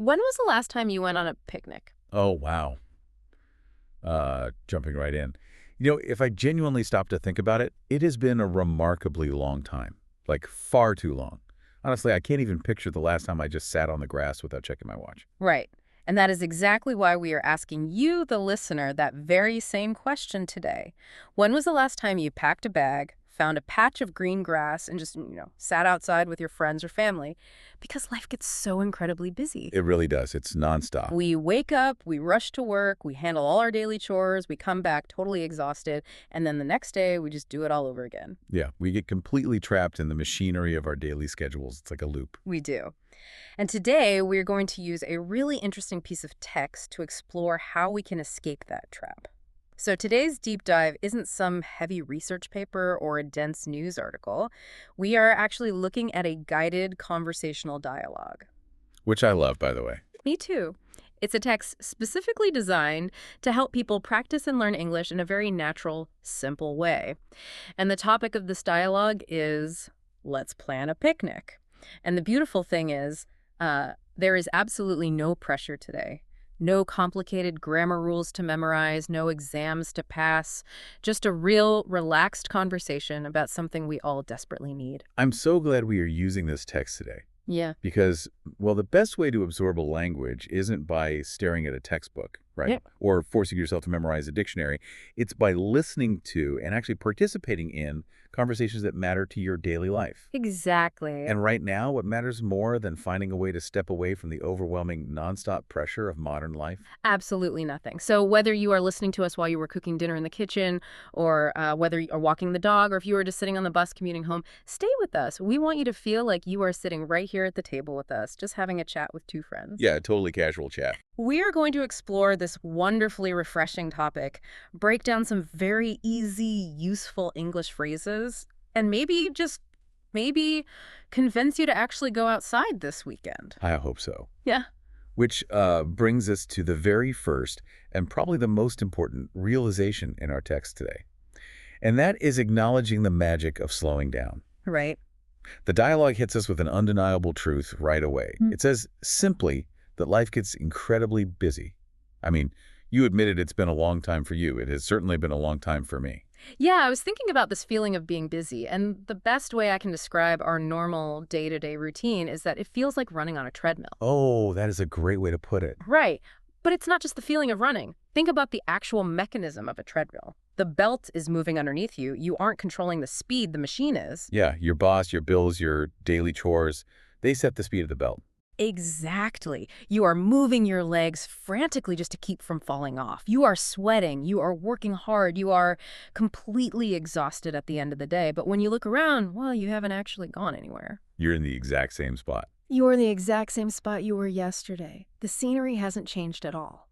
When was the last time you went on a picnic? Oh, wow. Jumping right in. If I genuinely stop to think about it, it has been a remarkably long time. Like, far too long. Honestly, I can't even picture the last time I just sat on the grass without checking my watch. Right. And that is exactly why we are asking you, the listener, that very same question today. When was the last time you packed a bag, found a patch of green grass, and just, sat outside with your friends or family? Because life gets so incredibly busy. It really does. It's nonstop. We wake up, we rush to work, we handle all our daily chores, we come back totally exhausted, and then the next day we just do it all over again. Yeah, we get completely trapped in the machinery of our daily schedules. It's like a loop. We do. And today we're going to use a really interesting piece of text to explore how we can escape that trap. So today's deep dive isn't some heavy research paper or a dense news article. We are actually looking at a guided conversational dialogue. Which I love, by the way. Me too. It's a text specifically designed to help people practice and learn English in a very natural, simple way. And the topic of this dialogue is, let's plan a picnic. And the beautiful thing is, there is absolutely no pressure today. No complicated grammar rules to memorize, no exams to pass, just a real, relaxed conversation about something we all desperately need. I'm so glad we are using this text today. Yeah. Because, well, the best way to absorb a language isn't by staring at a textbook, right? Yep. Or forcing yourself to memorize a dictionary. It's by listening to and actually participating in conversations that matter to your daily life. Exactly. And right now, what matters more than finding a way to step away from the overwhelming nonstop pressure of modern life? Absolutely nothing. So whether you are listening to us while you were cooking dinner in the kitchen, or whether you are walking the dog, or if you are just sitting on the bus commuting home, stay with us. We want you to feel like you are sitting right here at the table with us, just having a chat with two friends. Yeah, totally casual chat. We are going to explore this wonderfully refreshing topic, break down some very easy, useful English phrases, and maybe convince you to actually go outside this weekend. I hope so. Yeah. Which brings us to the very first and probably the most important realization in our text today. And that is acknowledging the magic of slowing down. Right. The dialogue hits us with an undeniable truth right away. It says simply that life gets incredibly busy. I mean, you admitted it's been a long time for you. It has certainly been a long time for me. Yeah, I was thinking about this feeling of being busy, and the best way I can describe our normal day-to-day routine is that it feels like running on a treadmill. Oh, that is a great way to put it. Right. But it's not just the feeling of running. Think about the actual mechanism of a treadmill. The belt is moving underneath you. You aren't controlling the speed the machine is. Yeah, your boss, your bills, your daily chores, they set the speed of the belt. Exactly. You are moving your legs frantically just to keep from falling off. You are sweating. You are working hard. You are completely exhausted at the end of the day. But when you look around, well, you haven't actually gone anywhere. You're in the exact same spot. You're in the exact same spot you were yesterday. The scenery hasn't changed at all.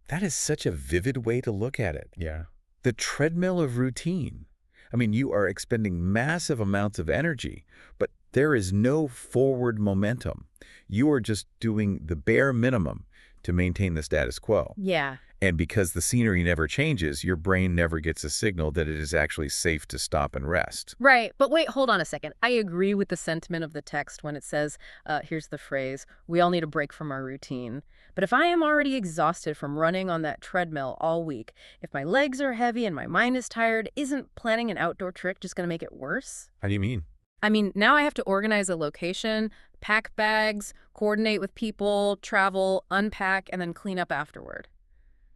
That is such a vivid way to look at it. Yeah. The treadmill of routine. I mean, you are expending massive amounts of energy, but there is no forward momentum. You are just doing the bare minimum to maintain the status quo. Yeah. And because the scenery never changes, your brain never gets a signal that it is actually safe to stop and rest. Right. But wait, hold on a second. I agree with the sentiment of the text when it says, here's the phrase, we all need a break from our routine. But if I am already exhausted from running on that treadmill all week, if my legs are heavy and my mind is tired, isn't planning an outdoor trip just going to make it worse? How do you mean? I mean, now I have to organize a location, pack bags, coordinate with people, travel, unpack, and then clean up afterward.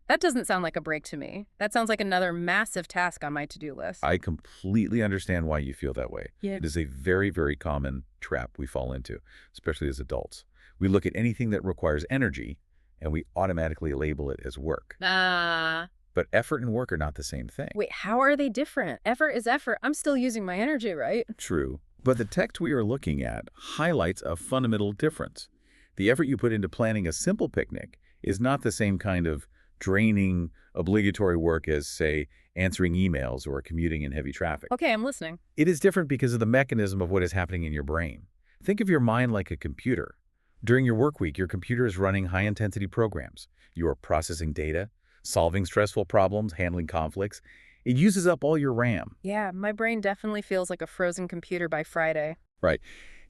That doesn't sound like a break to me. That sounds like another massive task on my to-do list. I completely understand why you feel that way. Yeah. It is a very, very common trap we fall into, especially as adults. We look at anything that requires energy, and we automatically label it as work. But effort and work are not the same thing. Wait, how are they different? Effort is effort. I'm still using my energy, right? True. But the text we are looking at highlights a fundamental difference. The effort you put into planning a simple picnic is not the same kind of draining, obligatory work as, say, answering emails or commuting in heavy traffic. Okay, I'm listening. It is different because of the mechanism of what is happening in your brain. Think of your mind like a computer. During your work week, your computer is running high-intensity programs. You are processing data, solving stressful problems, handling conflicts. It uses up all your RAM. Yeah, my brain definitely feels like a frozen computer by Friday. Right.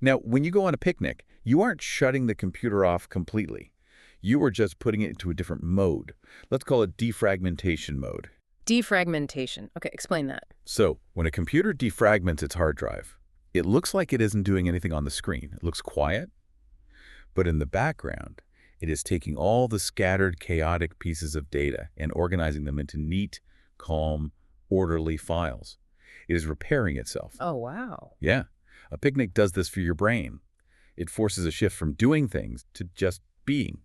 Now, when you go on a picnic, you aren't shutting the computer off completely. You are just putting it into a different mode. Let's call it defragmentation mode. Defragmentation. Okay, explain that. So, when a computer defragments its hard drive, it looks like it isn't doing anything on the screen. It looks quiet, but in the background, it is taking all the scattered, chaotic pieces of data and organizing them into neat, calm, orderly files. It is repairing itself. Oh, wow. Yeah. A picnic does this for your brain. It forces a shift from doing things to just being.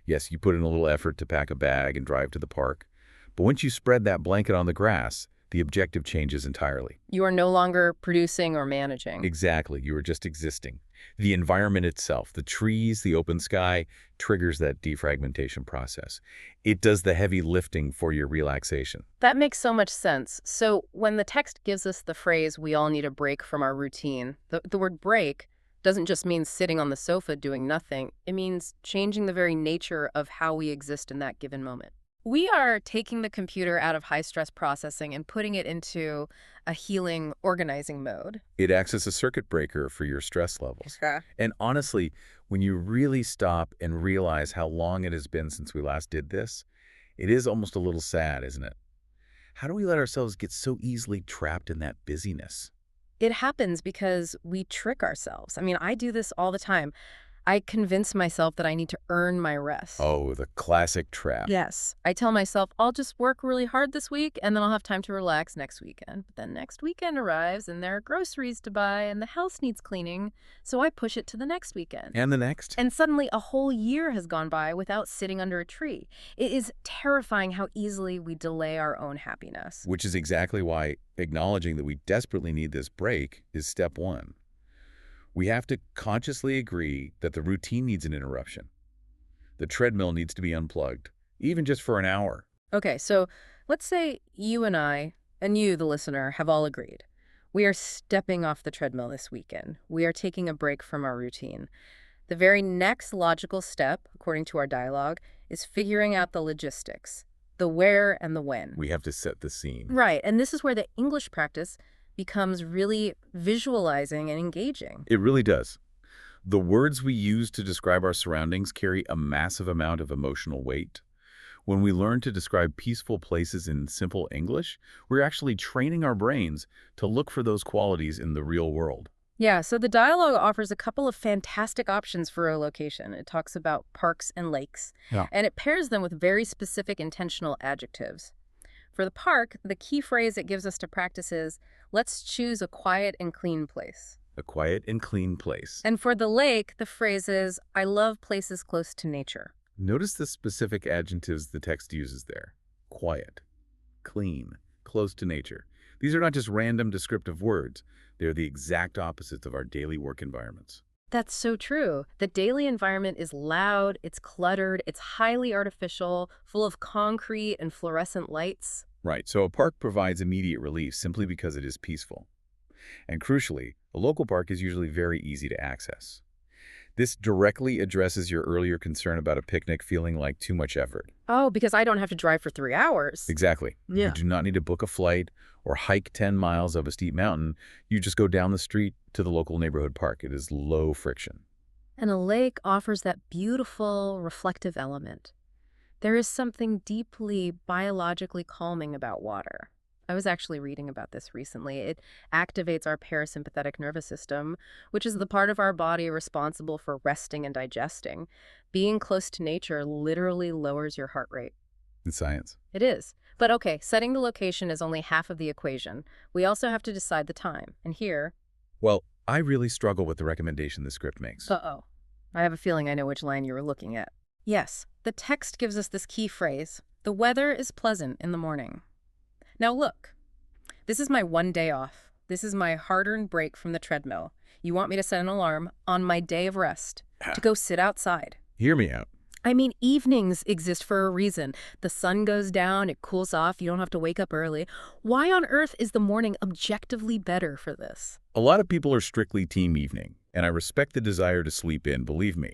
Yes, you put in a little effort to pack a bag and drive to the park, but once you spread that blanket on the grass, the objective changes entirely. You are no longer producing or managing. Exactly. You are just existing. The environment itself, the trees, the open sky, triggers that defragmentation process. It does the heavy lifting for your relaxation. That makes so much sense. So when the text gives us the phrase, we all need a break from our routine, the word break doesn't just mean sitting on the sofa doing nothing. It means changing the very nature of how we exist in that given moment. We are taking the computer out of high-stress processing and putting it into a healing, organizing mode. It acts as a circuit breaker for your stress levels. Okay. And honestly, when you really stop and realize how long it has been since we last did this, it is almost a little sad, isn't it? How do we let ourselves get so easily trapped in that busyness? It happens because we trick ourselves. I mean, I do this all the time. I convince myself that I need to earn my rest. Oh, the classic trap. Yes. I tell myself, I'll just work really hard this week and then I'll have time to relax next weekend. But then next weekend arrives and there are groceries to buy and the house needs cleaning, so I push it to the next weekend. And the next? And suddenly a whole year has gone by without sitting under a tree. It is terrifying how easily we delay our own happiness. Which is exactly why acknowledging that we desperately need this break is step one. We have to consciously agree that the routine needs an interruption. The treadmill needs to be unplugged, even just for an hour. Okay, so let's say you and I, and you, the listener, have all agreed. We are stepping off the treadmill this weekend. We are taking a break from our routine. The very next logical step, according to our dialogue, is figuring out the logistics, the where and the when. We have to set the scene. Right, and this is where the English practice becomes really visualizing and engaging. It really does. The words we use to describe our surroundings carry a massive amount of emotional weight. When we learn to describe peaceful places in simple English, we're actually training our brains to look for those qualities in the real world. Yeah, so the dialogue offers a couple of fantastic options for a location. It talks about parks and lakes, and it pairs them with very specific intentional adjectives. For the park, the key phrase it gives us to practice is, let's choose a quiet and clean place. A quiet and clean place. And for the lake, the phrase is, I love places close to nature. Notice the specific adjectives the text uses there. Quiet, clean, close to nature. These are not just random descriptive words. They're the exact opposites of our daily work environments. That's so true. The daily environment is loud, it's cluttered, it's highly artificial, full of concrete and fluorescent lights. Right, so a park provides immediate relief simply because it is peaceful. And crucially, a local park is usually very easy to access. This directly addresses your earlier concern about a picnic feeling like too much effort. Oh, because I don't have to drive for 3 hours. Exactly. Yeah. You do not need to book a flight or hike 10 miles up a steep mountain. You just go down the street to the local neighborhood park. It is low friction. And a lake offers that beautiful, reflective element. There is something deeply biologically calming about water. I was actually reading about this recently. It activates our parasympathetic nervous system, which is the part of our body responsible for resting and digesting. Being close to nature literally lowers your heart rate. It's science. It is. But okay, setting the location is only half of the equation. We also have to decide the time. And here... Well, I really struggle with the recommendation the script makes. Uh-oh. I have a feeling I know which line you were looking at. Yes, the text gives us this key phrase, the weather is pleasant in the morning. Now look, this is my one day off. This is my hard-earned break from the treadmill. You want me to set an alarm on my day of rest to go sit outside. Hear me out. I mean, evenings exist for a reason. The sun goes down, it cools off, you don't have to wake up early. Why on earth is the morning objectively better for this? A lot of people are strictly team evening, and I respect the desire to sleep in, believe me.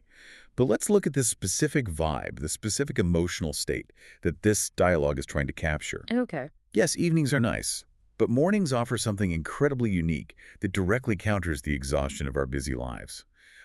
But let's look at this specific vibe, the specific emotional state that this dialogue is trying to capture. Okay. Yes, evenings are nice, but mornings offer something incredibly unique that directly counters the exhaustion of our busy lives.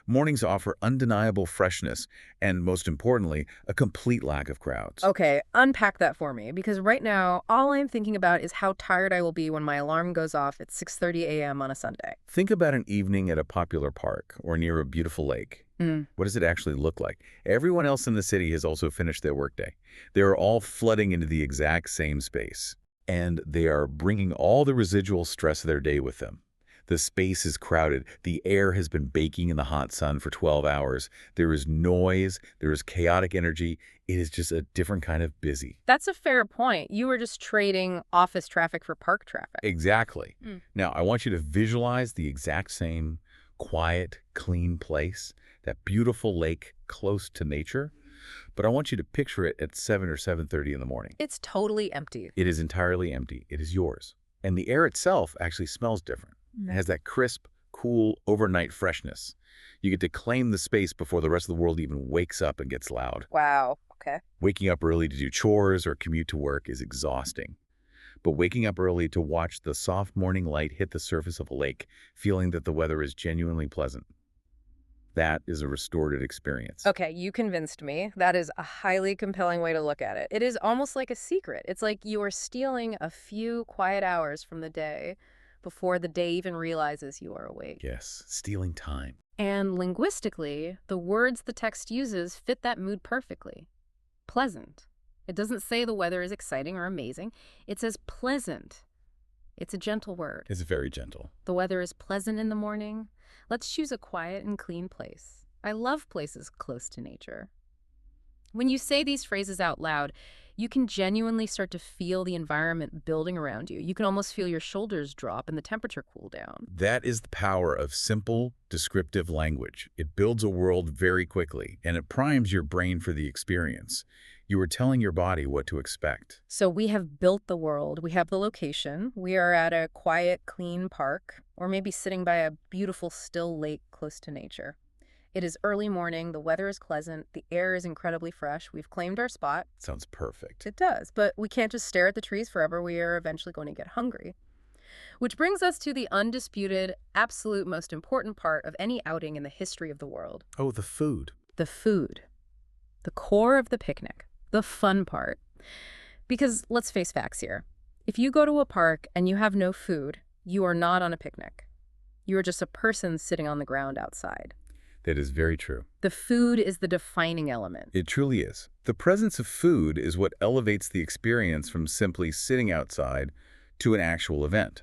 Mornings offer undeniable freshness and, most importantly, a complete lack of crowds. Okay, unpack that for me, because right now, all I'm thinking about is how tired I will be when my alarm goes off at 6:30 a.m. on a Sunday. Think about an evening at a popular park or near a beautiful lake. Mm. What does it actually look like? Everyone else in the city has also finished their workday. They are all flooding into the exact same space, and they are bringing all the residual stress of their day with them. The space is crowded. The air has been baking in the hot sun for 12 hours. There is noise. There is chaotic energy. It is just a different kind of busy. That's a fair point. You were just trading office traffic for park traffic. Exactly. Mm. Now, I want you to visualize the exact same quiet, clean place, that beautiful lake close to nature, but I want you to picture it at 7 or 7:30 in the morning. It's totally empty. It is entirely empty. It is yours. And the air itself actually smells different. It has that crisp, cool, overnight freshness. You get to claim the space before the rest of the world even wakes up and gets loud. Wow. Okay. Waking up early to do chores or commute to work is exhausting. But waking up early to watch the soft morning light hit the surface of a lake, feeling that the weather is genuinely pleasant, that is a restorative experience. Okay, you convinced me. That is a highly compelling way to look at it. It is almost like a secret. It's like you are stealing a few quiet hours from the day before the day even realizes you are awake. Yes, stealing time. And linguistically, the words the text uses fit that mood perfectly. Pleasant. It doesn't say the weather is exciting or amazing. It says pleasant. It's a gentle word. It's very gentle. The weather is pleasant in the morning. Let's choose a quiet and clean place. I love places close to nature. When you say these phrases out loud, you can genuinely start to feel the environment building around you. You can almost feel your shoulders drop and the temperature cool down. That is the power of simple, descriptive language. It builds a world very quickly, and it primes your brain for the experience. You are telling your body what to expect. So we have built the world. We have the location. We are at a quiet, clean park, or maybe sitting by a beautiful, still lake close to nature. It is early morning, the weather is pleasant, the air is incredibly fresh, we've claimed our spot. Sounds perfect. It does, but we can't just stare at the trees forever, we are eventually going to get hungry. Which brings us to the undisputed, absolute most important part of any outing in the history of the world. Oh, the food. The food. The core of the picnic. The fun part. Because let's face facts here. If you go to a park and you have no food, you are not on a picnic. You are just a person sitting on the ground outside. That is very true. The food is the defining element. It truly is. The presence of food is what elevates the experience from simply sitting outside to an actual event.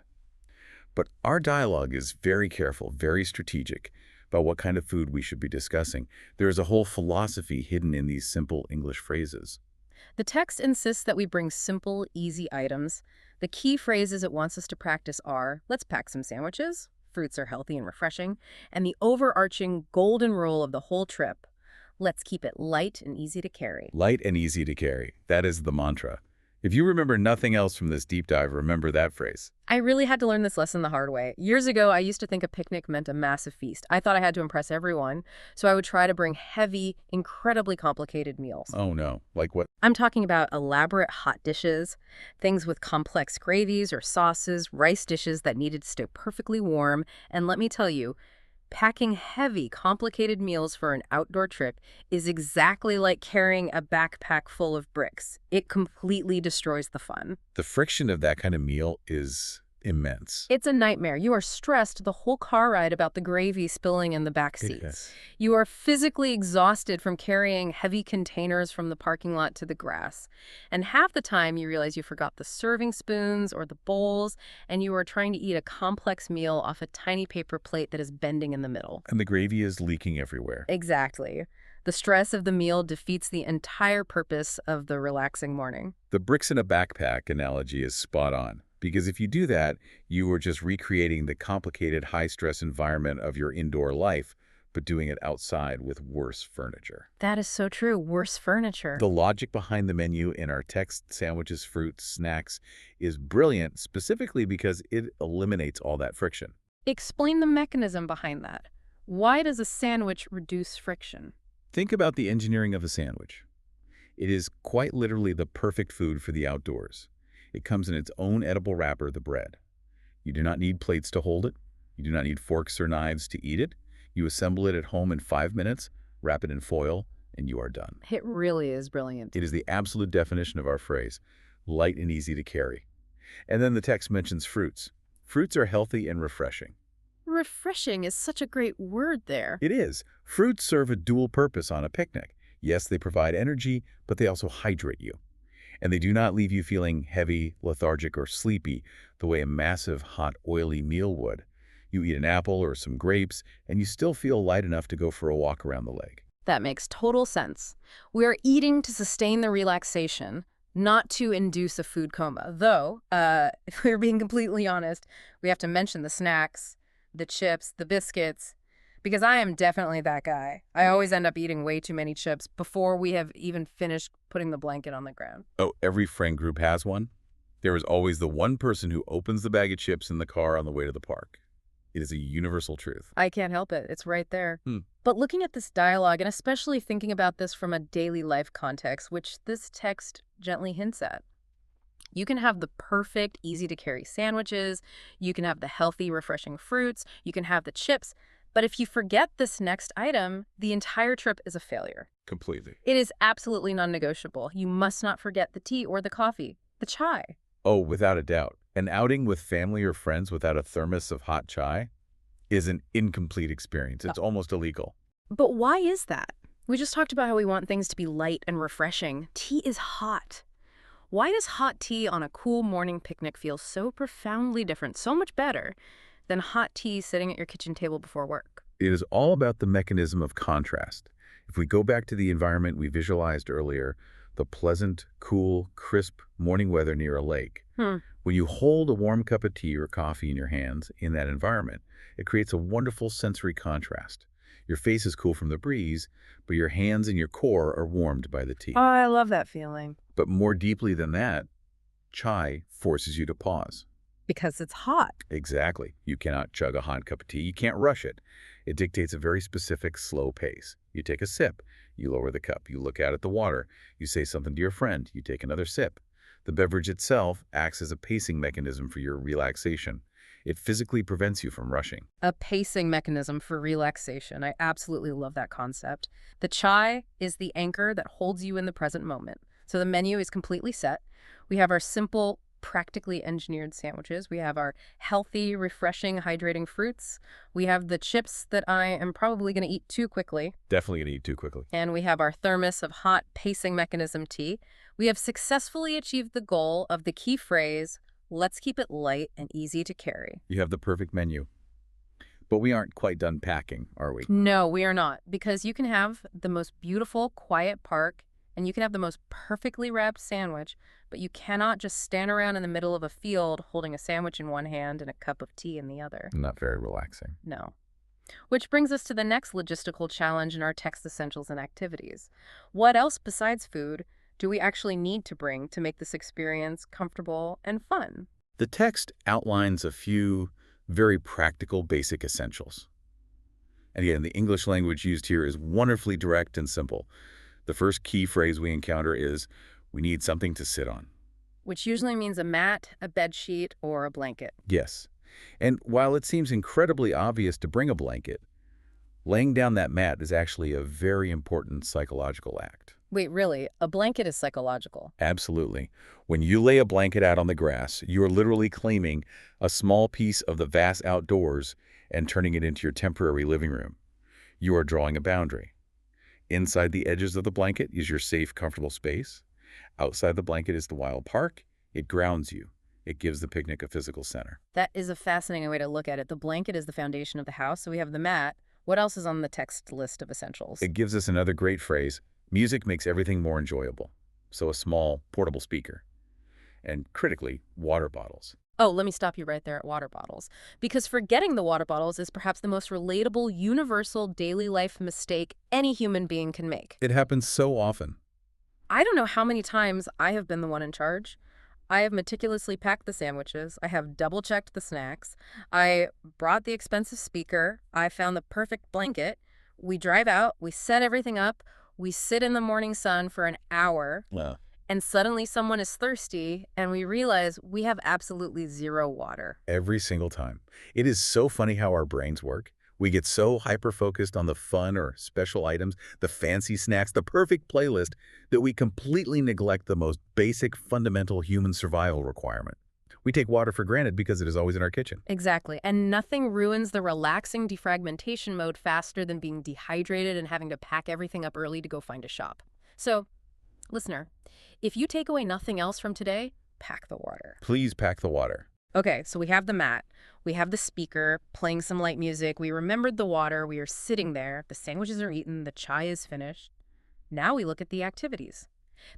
But our dialogue is very careful, very strategic about what kind of food we should be discussing. There is a whole philosophy hidden in these simple English phrases. The text insists that we bring simple, easy items. The key phrases it wants us to practice are, let's pack some sandwiches, fruits are healthy and refreshing, and the overarching golden rule of the whole trip, let's keep it light and easy to carry. Light and easy to carry. That is the mantra. If you remember nothing else from this deep dive, remember that phrase. I really had to learn this lesson the hard way. Years ago, I used to think a picnic meant a massive feast. I thought I had to impress everyone, so I would try to bring heavy, incredibly complicated meals. Oh no, like what? I'm talking about elaborate hot dishes, things with complex gravies or sauces, rice dishes that needed to stay perfectly warm, and let me tell you, packing heavy, complicated meals for an outdoor trip is exactly like carrying a backpack full of bricks. It completely destroys the fun. The friction of that kind of meal is immense. It's a nightmare. You are stressed the whole car ride about the gravy spilling in the back seats. Yes. You are physically exhausted from carrying heavy containers from the parking lot to the grass. And half the time you realize you forgot the serving spoons or the bowls, and you are trying to eat a complex meal off a tiny paper plate that is bending in the middle. And the gravy is leaking everywhere. Exactly. The stress of the meal defeats the entire purpose of the relaxing morning. The bricks in a backpack analogy is spot on. Because if you do that, you are just recreating the complicated high-stress environment of your indoor life, but doing it outside with worse furniture. That is so true. Worse furniture. The logic behind the menu in our text, sandwiches, fruits, snacks, is brilliant, specifically because it eliminates all that friction. Explain the mechanism behind that. Why does a sandwich reduce friction? Think about the engineering of a sandwich. It is quite literally the perfect food for the outdoors. It comes in its own edible wrapper, the bread. You do not need plates to hold it. You do not need forks or knives to eat it. You assemble it at home in 5 minutes, wrap it in foil, and you are done. It really is brilliant. It is the absolute definition of our phrase, light and easy to carry. And then the text mentions fruits. Fruits are healthy and refreshing. Refreshing is such a great word there. It is. Fruits serve a dual purpose on a picnic. Yes, they provide energy, but they also hydrate you. And they do not leave you feeling heavy, lethargic, or sleepy the way a massive, hot, oily meal would. You eat an apple or some grapes, and you still feel light enough to go for a walk around the lake. That makes total sense. We are eating to sustain the relaxation, not to induce a food coma. Though, if we're being completely honest, we have to mention the snacks, the chips, the biscuits, because I am definitely that guy. I always end up eating way too many chips before we have even finished putting the blanket on the ground. Oh, every friend group has one. There is always the one person who opens the bag of chips in the car on the way to the park. It is a universal truth. I can't help it. It's right there. Hmm. But looking at this dialogue, and especially thinking about this from a daily life context, which this text gently hints at, you can have the perfect, easy-to-carry sandwiches, you can have the healthy, refreshing fruits, you can have the chips, but if you forget this next item, the entire trip is a failure. Completely. It is absolutely non-negotiable. You must not forget the tea or the coffee, the chai. Oh, without a doubt. An outing with family or friends without a thermos of hot chai is an incomplete experience. It's almost illegal. But why is that? We just talked about how we want things to be light and refreshing. Tea is hot. Why does hot tea on a cool morning picnic feel so profoundly different, so much better, than hot tea sitting at your kitchen table before work? It is all about the mechanism of contrast. If we go back to the environment we visualized earlier, the pleasant, cool, crisp morning weather near a lake, when you hold a warm cup of tea or coffee in your hands in that environment, it creates a wonderful sensory contrast. Your face is cool from the breeze, but your hands and your core are warmed by the tea. Oh, I love that feeling. But more deeply than that, chai forces you to pause. Because it's hot. Exactly. You cannot chug a hot cup of tea. You can't rush it. It dictates a very specific, slow pace. You take a sip. You lower the cup. You look out at the water. You say something to your friend. You take another sip. The beverage itself acts as a pacing mechanism for your relaxation. It physically prevents you from rushing. A pacing mechanism for relaxation. I absolutely love that concept. The chai is the anchor that holds you in the present moment. So the menu is completely set. We have our simple, practically engineered sandwiches. We have our healthy, refreshing, hydrating fruits. We have the chips that I am probably going to eat too quickly. Definitely going to eat too quickly. And we have our thermos of hot pacing mechanism tea. We have successfully achieved the goal of the key phrase, let's keep it light and easy to carry. You have the perfect menu. But we aren't quite done packing, are we? No, we are not, because you can have the most beautiful, quiet park, and you can have the most perfectly wrapped sandwich, but you cannot just stand around in the middle of a field holding a sandwich in one hand and a cup of tea in the other. Not very relaxing. No. Which brings us to the next logistical challenge in our text essentials and activities. What else besides food do we actually need to bring to make this experience comfortable and fun? The text outlines a few very practical basic essentials. And again, the English language used here is wonderfully direct and simple. The first key phrase we encounter is, we need something to sit on. Which usually means a mat, a bed sheet, or a blanket. Yes. And while it seems incredibly obvious to bring a blanket, laying down that mat is actually a very important psychological act. Wait, really? A blanket is psychological? Absolutely. When you lay a blanket out on the grass, you are literally claiming a small piece of the vast outdoors and turning it into your temporary living room. You are drawing a boundary. Inside the edges of the blanket is your safe, comfortable space. Outside the blanket is the wild park. It grounds you. It gives the picnic a physical center. That is a fascinating way to look at it. The blanket is the foundation of the house, so we have the mat. What else is on the text list of essentials? It gives us another great phrase. Music makes everything more enjoyable. So a small, portable speaker. And critically, water bottles. Oh, let me stop you right there at water bottles. Because forgetting the water bottles is perhaps the most relatable, universal daily life mistake any human being can make. It happens so often. I don't know how many times I have been the one in charge. I have meticulously packed the sandwiches. I have double-checked the snacks. I brought the expensive speaker. I found the perfect blanket. We drive out. We set everything up. We sit in the morning sun for an hour. And suddenly someone is thirsty, and we realize we have absolutely zero water. Every single time. It is so funny how our brains work. We get so hyper-focused on the fun or special items, the fancy snacks, the perfect playlist, that we completely neglect the most basic, fundamental human survival requirement. We take water for granted because it is always in our kitchen. Exactly. And nothing ruins the relaxing defragmentation mode faster than being dehydrated and having to pack everything up early to go find a shop. So, listener, if you take away nothing else from today, pack the water. Please pack the water. Okay, so we have the mat, we have the speaker, playing some light music, we remembered the water, we are sitting there, the sandwiches are eaten, the chai is finished. Now we look at the activities.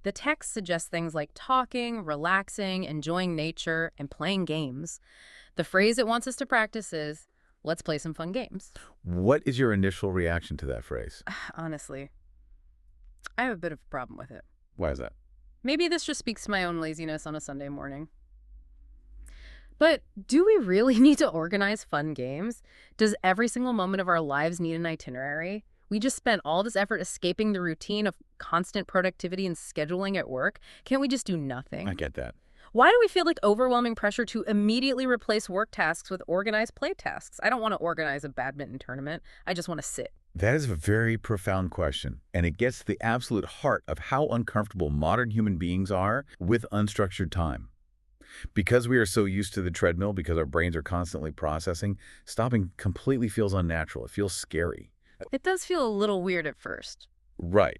The text suggests things like talking, relaxing, enjoying nature, and playing games. The phrase it wants us to practice is, let's play some fun games. What is your initial reaction to that phrase? Honestly, I have a bit of a problem with it. Why is that? Maybe this just speaks to my own laziness on a Sunday morning. But do we really need to organize fun games? Does every single moment of our lives need an itinerary? We just spent all this effort escaping the routine of constant productivity and scheduling at work. Can't we just do nothing? I get that. Why do we feel like overwhelming pressure to immediately replace work tasks with organized play tasks? I don't want to organize a badminton tournament. I just want to sit. That is a very profound question, and it gets to the absolute heart of how uncomfortable modern human beings are with unstructured time. Because we are so used to the treadmill, because our brains are constantly processing, stopping completely feels unnatural. It feels scary. It does feel a little weird at first. Right.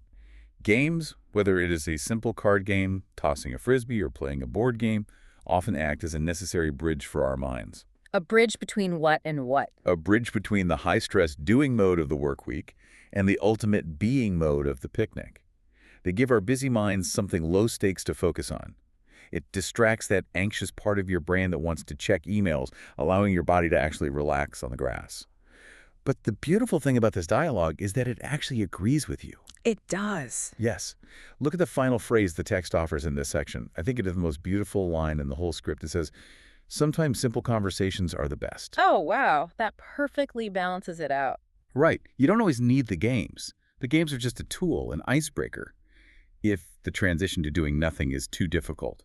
Games, whether it is a simple card game, tossing a frisbee, or playing a board game, often act as a necessary bridge for our minds. A bridge between what and what? A bridge between the high-stress doing mode of the work week and the ultimate being mode of the picnic. They give our busy minds something low stakes to focus on. It distracts that anxious part of your brain that wants to check emails, allowing your body to actually relax on the grass. But the beautiful thing about this dialogue is that it actually agrees with you. It does. Yes. Look at the final phrase the text offers in this section. I think it is the most beautiful line in the whole script. It says, "Sometimes simple conversations are the best." Oh, wow. That perfectly balances it out. Right. You don't always need the games. The games are just a tool, an icebreaker, if the transition to doing nothing is too difficult.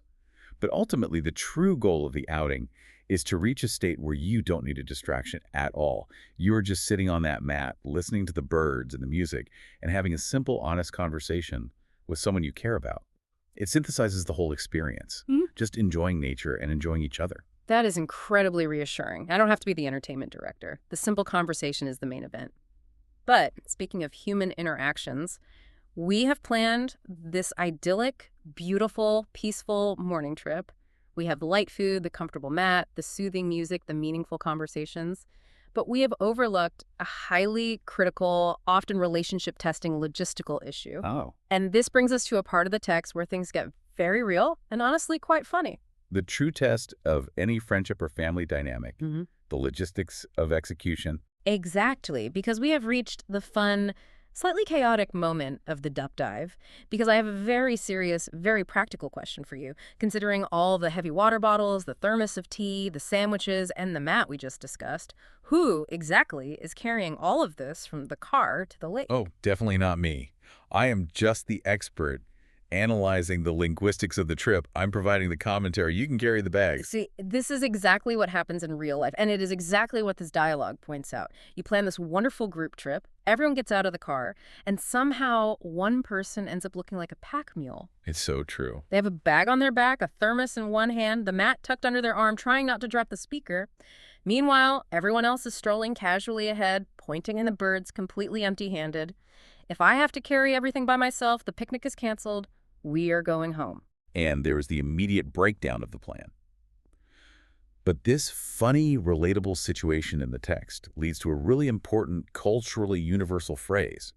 But ultimately, the true goal of the outing is to reach a state where you don't need a distraction at all. You're just sitting on that mat, listening to the birds and the music, and having a simple, honest conversation with someone you care about. It synthesizes the whole experience, just enjoying nature and enjoying each other. That is incredibly reassuring. I don't have to be the entertainment director. The simple conversation is the main event. But speaking of human interactions, we have planned this idyllic, beautiful, peaceful morning trip. We have the light food, the comfortable mat, the soothing music, the meaningful conversations. But we have overlooked a highly critical, often relationship-testing logistical issue. Oh. And this brings us to a part of the text where things get very real and honestly quite funny. The true test of any friendship or family dynamic, the logistics of execution. Exactly, because we have reached the fun, slightly chaotic moment of the dup dive, because I have a very serious, very practical question for you. Considering all the heavy water bottles, the thermos of tea, the sandwiches, and the mat we just discussed, who exactly is carrying all of this from the car to the lake? Oh, definitely not me. I am just the expert analyzing the linguistics of the trip. I'm providing the commentary. You can carry the bags. See, this is exactly what happens in real life, and it is exactly what this dialogue points out. You plan this wonderful group trip, everyone gets out of the car, and somehow one person ends up looking like a pack mule. It's so true. They have a bag on their back, a thermos in one hand, the mat tucked under their arm, trying not to drop the speaker. Meanwhile, everyone else is strolling casually ahead, pointing in the birds, completely empty-handed. If I have to carry everything by myself, the picnic is canceled. We are going home. And there is the immediate breakdown of the plan. But this funny, relatable situation in the text leads to a really important, culturally universal phrase.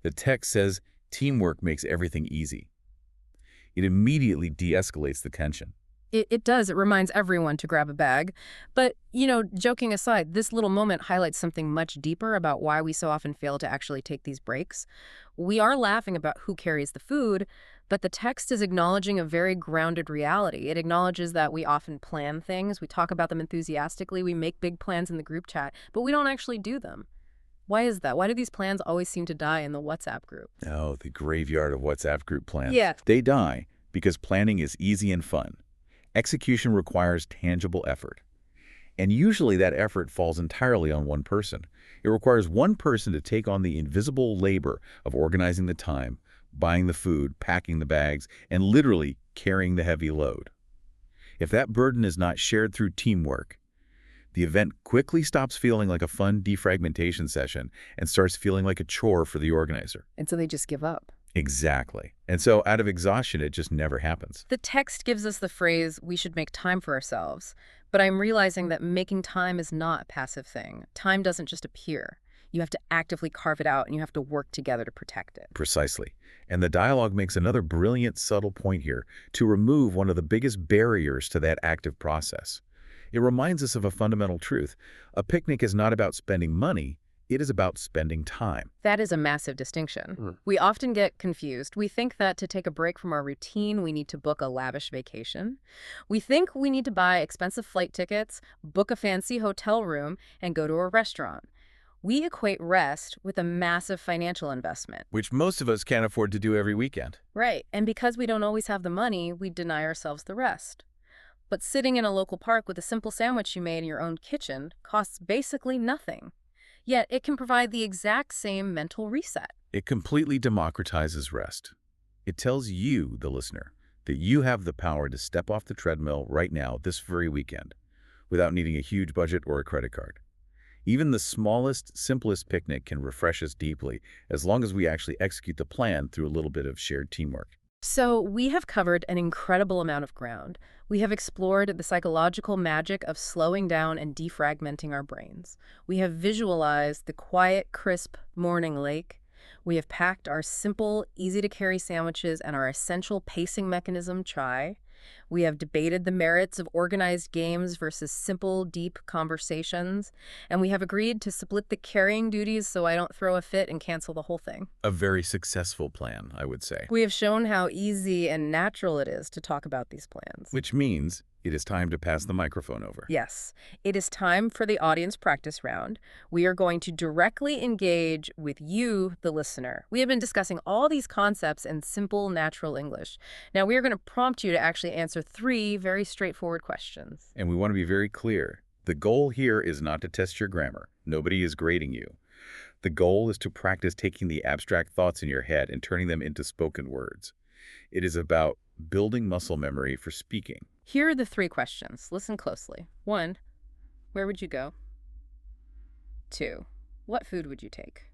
The text says, teamwork makes everything easy. It immediately de-escalates the tension. It does. It reminds everyone to grab a bag. But, joking aside, this little moment highlights something much deeper about why we so often fail to actually take these breaks. We are laughing about who carries the food, but the text is acknowledging a very grounded reality. It acknowledges that we often plan things, we talk about them enthusiastically, we make big plans in the group chat, but we don't actually do them. Why is that? Why do these plans always seem to die in the WhatsApp group? Oh, the graveyard of WhatsApp group plans. Yeah. They die because planning is easy and fun. Execution requires tangible effort. And usually that effort falls entirely on one person. It requires one person to take on the invisible labor of organizing the time, buying the food, packing the bags, and literally carrying the heavy load. If that burden is not shared through teamwork, the event quickly stops feeling like a fun defragmentation session and starts feeling like a chore for the organizer. And so they just give up. Exactly. And so out of exhaustion, it just never happens. The text gives us the phrase, we should make time for ourselves. But I'm realizing that making time is not a passive thing. Time doesn't just appear. You have to actively carve it out, and you have to work together to protect it. Precisely. And the dialogue makes another brilliant, subtle point here to remove one of the biggest barriers to that active process. It reminds us of a fundamental truth. A picnic is not about spending money. It is about spending time. That is a massive distinction. We often get confused. We think that to take a break from our routine, we need to book a lavish vacation. We think we need to buy expensive flight tickets, book a fancy hotel room, and go to a restaurant. We equate rest with a massive financial investment. Which most of us can't afford to do every weekend. Right, and because we don't always have the money, we deny ourselves the rest. But sitting in a local park with a simple sandwich you made in your own kitchen costs basically nothing. Yet it can provide the exact same mental reset. It completely democratizes rest. It tells you, the listener, that you have the power to step off the treadmill right now, this very weekend, without needing a huge budget or a credit card. Even the smallest, simplest picnic can refresh us deeply, as long as we actually execute the plan through a little bit of shared teamwork. So we have covered an incredible amount of ground. We have explored the psychological magic of slowing down and defragmenting our brains. We have visualized the quiet, crisp morning lake. We have packed our simple, easy-to-carry sandwiches and our essential pacing mechanism, chai. We have debated the merits of organized games versus simple, deep conversations. And we have agreed to split the carrying duties so I don't throw a fit and cancel the whole thing. A very successful plan, I would say. We have shown how easy and natural it is to talk about these plans. Which means it is time to pass the microphone over. Yes, it is time for the audience practice round. We are going to directly engage with you, the listener. We have been discussing all these concepts in simple, natural English. Now we are going to prompt you to actually answer 3 very straightforward questions. And we want to be very clear. The goal here is not to test your grammar. Nobody is grading you. The goal is to practice taking the abstract thoughts in your head and turning them into spoken words. It is about building muscle memory for speaking. Here are the 3 questions. Listen closely. 1, where would you go? 2, what food would you take?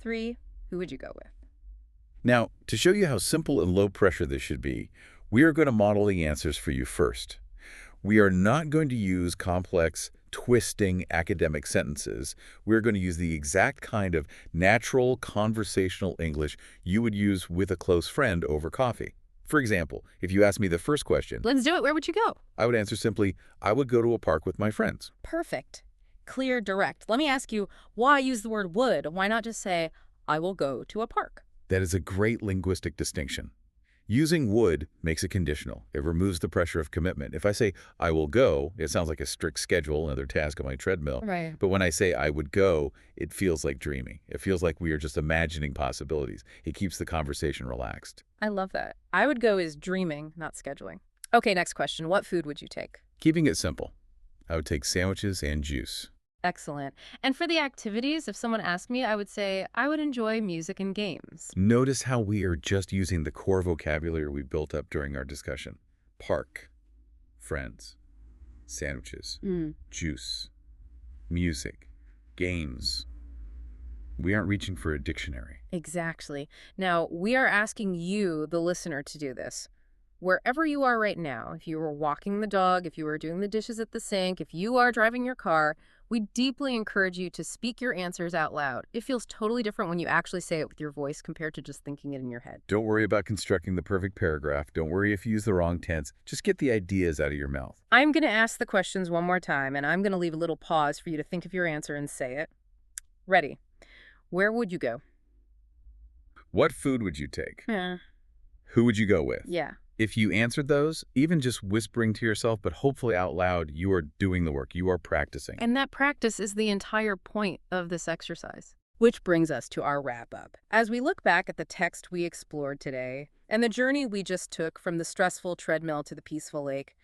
3, who would you go with? Now, to show you how simple and low pressure this should be, we are going to model the answers for you first. We are not going to use complex, twisting academic sentences. We're going to use the exact kind of natural conversational English you would use with a close friend over coffee. For example, if you ask me the first question, Let's do it. Where would you go? I would answer simply, I would go to a park with my friends. Perfect. Clear, direct. Let me ask you, why use the word would? Why not just say, I will go to a park? That is a great linguistic distinction. Using would makes it conditional. It removes the pressure of commitment. If I say, I will go, it sounds like a strict schedule, another task on my treadmill. Right. But when I say I would go, it feels like dreaming. It feels like we are just imagining possibilities. It keeps the conversation relaxed. I love that. I would go is dreaming, not scheduling. Okay, next question. What food would you take? Keeping it simple, I would take sandwiches and juice. Excellent. And for the activities, if someone asked me, I would say I would enjoy music and games. Notice how we are just using the core vocabulary we built up during our discussion. Park, friends, sandwiches, juice, music, games. We aren't reaching for a dictionary. Exactly. Now, we are asking you, the listener, to do this. Wherever you are right now, if you were walking the dog, if you were doing the dishes at the sink, if you are driving your car, we deeply encourage you to speak your answers out loud. It feels totally different when you actually say it with your voice compared to just thinking it in your head. Don't worry about constructing the perfect paragraph. Don't worry if you use the wrong tense. Just get the ideas out of your mouth. I'm going to ask the questions one more time, and I'm going to leave a little pause for you to think of your answer and say it. Ready? Where would you go? What food would you take? Yeah. Who would you go with? Yeah. If you answered those, even just whispering to yourself, but hopefully out loud, you are doing the work. You are practicing. And that practice is the entire point of this exercise. Which brings us to our wrap-up. As we look back at the text we explored today, and the journey we just took from the stressful treadmill to the peaceful lake,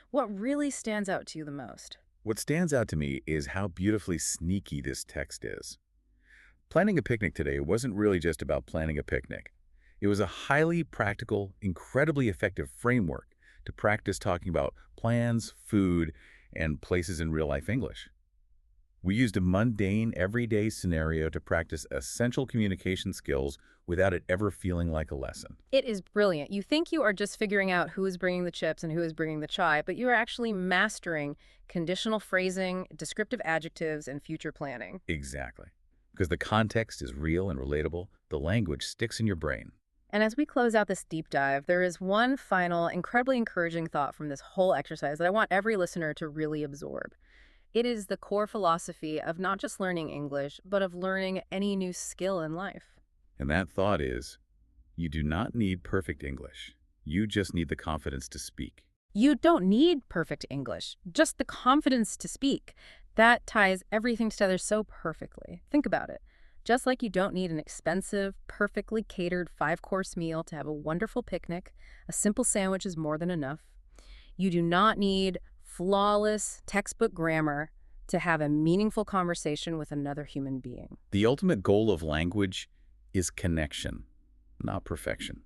what really stands out to you the most? What stands out to me is how beautifully sneaky this text is. Planning a picnic today wasn't really just about planning a picnic. It was a highly practical, incredibly effective framework to practice talking about plans, food, and places in real-life English. We used a mundane, everyday scenario to practice essential communication skills without it ever feeling like a lesson. It is brilliant. You think you are just figuring out who is bringing the chips and who is bringing the chai, but you are actually mastering conditional phrasing, descriptive adjectives, and future planning. Exactly. Because the context is real and relatable, the language sticks in your brain. And as we close out this deep dive, there is one final, incredibly encouraging thought from this whole exercise that I want every listener to really absorb. It is the core philosophy of not just learning English, but of learning any new skill in life. And that thought is, you do not need perfect English. You just need the confidence to speak. You don't need perfect English, just the confidence to speak. That ties everything together so perfectly. Think about it. Just like you don't need an expensive, perfectly catered 5-course meal to have a wonderful picnic, a simple sandwich is more than enough. You do not need flawless textbook grammar to have a meaningful conversation with another human being. The ultimate goal of language is connection, not perfection.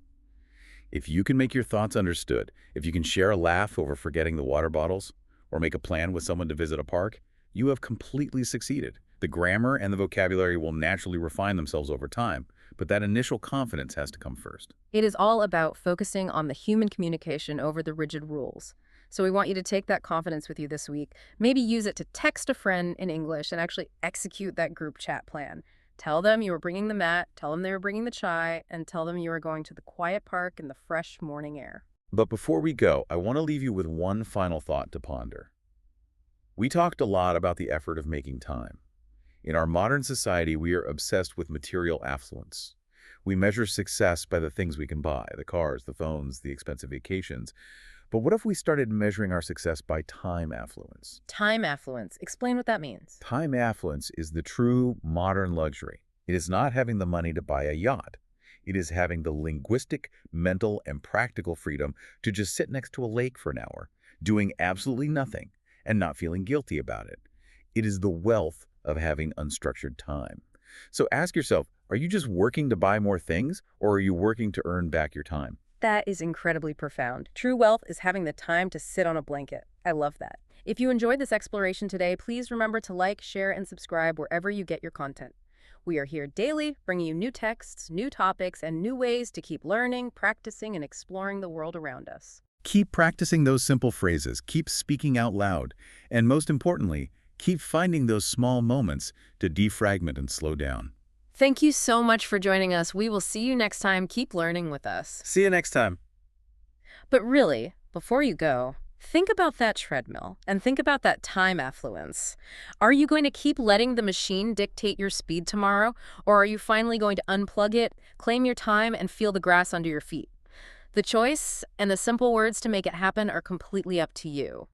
If you can make your thoughts understood, if you can share a laugh over forgetting the water bottles, or make a plan with someone to visit a park, you have completely succeeded. The grammar and the vocabulary will naturally refine themselves over time, but that initial confidence has to come first. It is all about focusing on the human communication over the rigid rules. So we want you to take that confidence with you this week. Maybe use it to text a friend in English and actually execute that group chat plan. Tell them you were bringing the mat, tell them they were bringing the chai, and tell them you were going to the quiet park in the fresh morning air. But before we go, I want to leave you with one final thought to ponder. We talked a lot about the effort of making time. In our modern society, we are obsessed with material affluence. We measure success by the things we can buy, the cars, the phones, the expensive vacations. But what if we started measuring our success by time affluence? Time affluence. Explain what that means. Time affluence is the true modern luxury. It is not having the money to buy a yacht. It is having the linguistic, mental, and practical freedom to just sit next to a lake for an hour, doing absolutely nothing, and not feeling guilty about it. It is the wealth of having unstructured time. So ask yourself, are you just working to buy more things, or are you working to earn back your time? That is incredibly profound. True wealth is having the time to sit on a blanket. I love that. If you enjoyed this exploration today, please remember to like, share, and subscribe wherever you get your content. We are here daily, bringing you new texts, new topics, and new ways to keep learning, practicing, and exploring the world around us. Keep practicing those simple phrases, keep speaking out loud, and most importantly, keep finding those small moments to defragment and slow down. Thank you so much for joining us. We will see you next time. Keep learning with us. See you next time. But really, before you go, think about that treadmill and think about that time affluence. Are you going to keep letting the machine dictate your speed tomorrow, or are you finally going to unplug it, claim your time, and feel the grass under your feet? The choice and the simple words to make it happen are completely up to you.